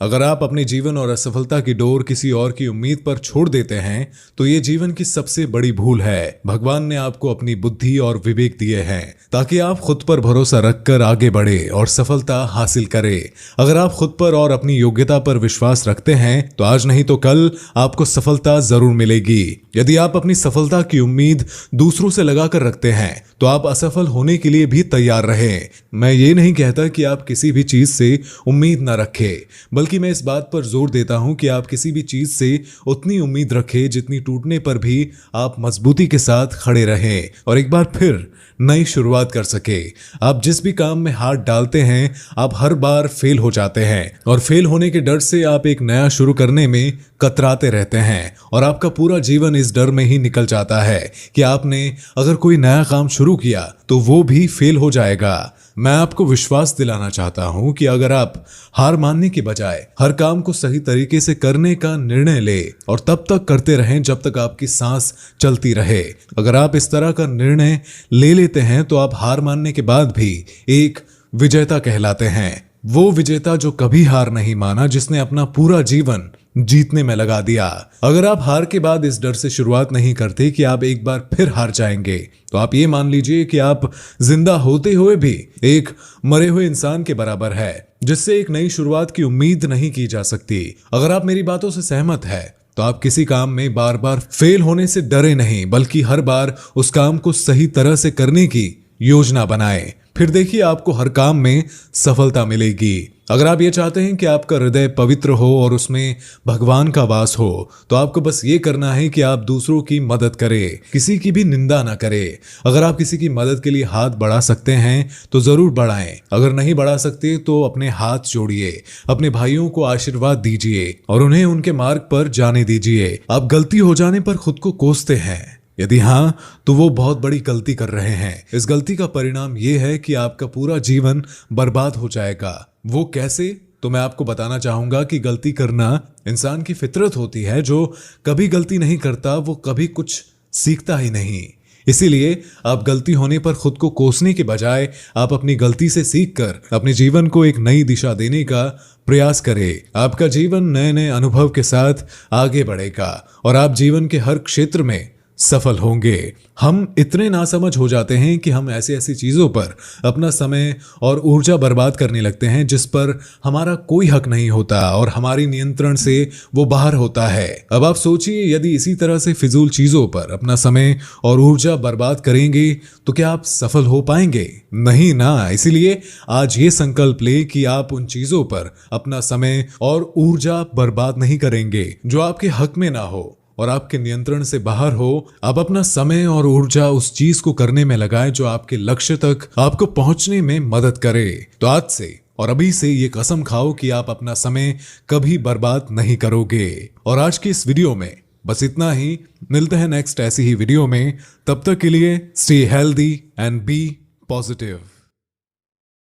अगर आप अपने जीवन और असफलता की डोर किसी और की उम्मीद पर छोड़ देते हैं तो ये जीवन की सबसे बड़ी भूल है। भगवान ने आपको अपनी बुद्धि और विवेक दिए हैं ताकि आप खुद पर भरोसा रखकर आगे बढ़े और सफलता हासिल करें। अगर आप खुद पर और अपनी योग्यता पर विश्वास रखते हैं तो आज नहीं तो कल आपको सफलता जरूर मिलेगी। यदि आप अपनी सफलता की उम्मीद दूसरों से लगाकर रखते हैं तो आप असफल होने के लिए भी तैयार रहें। मैं ये नहीं कहता कि आप किसी भी चीज से उम्मीद न रखें, बल्कि मैं इस बात पर जोर देता हूं कि आप किसी भी चीज से उतनी उम्मीद रखें जितनी टूटने पर भी आप मजबूती के साथ खड़े रहें और एक बार फिर नई शुरुआत कर सके। आप जिस भी काम में हाथ डालते हैं आप हर बार फेल हो जाते हैं और फेल होने के डर से आप एक नया शुरू करने में कतराते रहते हैं और आपका पूरा जीवन इस डर में ही निकल जाता है कि आपने अगर कोई नया काम शुरू किया तो वो भी फेल हो जाएगा। मैं आपको विश्वास दिलाना चाहता हूं कि अगर आप हार मानने के बजाय हर काम को सही तरीके से करने का निर्णय ले और तब तक करते रहें जब तक आपकी सांस चलती रहे, अगर आप इस तरह का निर्णय ले लेते हैं तो आप हार मानने के बाद भी एक विजेता कहलाते हैं। वो विजेता जो कभी हार नहीं माना, जिसने अपना पूरा जीवन जीतने में लगा दिया। अगर आप हार के बाद इस डर से शुरुआत नहीं करते कि आप एक बार फिर हार जाएंगे तो आप ये मान लीजिए कि आप जिंदा होते हुए भी एक मरे हुए इंसान के बराबर है जिससे एक नई शुरुआत की उम्मीद नहीं की जा सकती। अगर आप मेरी बातों से सहमत है तो आप किसी काम में बार बार फेल होने से डरे नहीं, बल्कि हर बार उस काम को सही तरह से करने की योजना बनाएं। फिर देखिए आपको हर काम में सफलता मिलेगी। अगर आप ये चाहते हैं कि आपका हृदय पवित्र हो और उसमें भगवान का वास हो तो आपको बस ये करना है कि आप दूसरों की मदद करें, किसी की भी निंदा ना करें। अगर आप किसी की मदद के लिए हाथ बढ़ा सकते हैं तो जरूर बढ़ाएं। अगर नहीं बढ़ा सकते तो अपने हाथ जोड़िए, अपने भाइयों को आशीर्वाद दीजिए और उन्हें उनके मार्ग पर जाने दीजिए। आप गलती हो जाने पर खुद को कोसते हैं, यदि हाँ तो वो बहुत बड़ी गलती कर रहे हैं। इस गलती का परिणाम ये है कि आपका पूरा जीवन बर्बाद हो जाएगा। वो कैसे? तो मैं आपको बताना चाहूंगा कि गलती करना इंसान की फितरत होती है। जो कभी गलती नहीं करता वो कभी कुछ सीखता ही नहीं। इसीलिए आप गलती होने पर खुद को कोसने के बजाय आप अपनी गलती से सीखकर अपने जीवन को एक नई दिशा देने का प्रयास करें। आपका जीवन नए नए अनुभव के साथ आगे बढ़ेगा और आप जीवन के हर क्षेत्र में सफल होंगे। हम इतने नासमझ हो जाते हैं कि हम ऐसी ऐसी चीजों पर अपना समय और ऊर्जा बर्बाद करने लगते हैं जिस पर हमारा कोई हक नहीं होता और हमारी नियंत्रण से वो बाहर होता है। अब आप सोचिए, यदि इसी तरह से फिजूल चीजों पर अपना समय और ऊर्जा बर्बाद करेंगे तो क्या आप सफल हो पाएंगे? नहीं ना। इसीलिए आज ये संकल्प ले कि आप उन चीजों पर अपना समय और ऊर्जा बर्बाद नहीं करेंगे जो आपके हक में ना हो और आपके नियंत्रण से बाहर हो। आप अपना समय और ऊर्जा उस चीज को करने में लगाएं जो आपके लक्ष्य तक आपको पहुंचने में मदद करे। तो आज से और अभी से ये कसम खाओ कि आप अपना समय कभी बर्बाद नहीं करोगे। और आज की इस वीडियो में बस इतना ही। मिलते हैं नेक्स्ट ऐसी ही वीडियो में। तब तक के लिए stay healthy and be positive.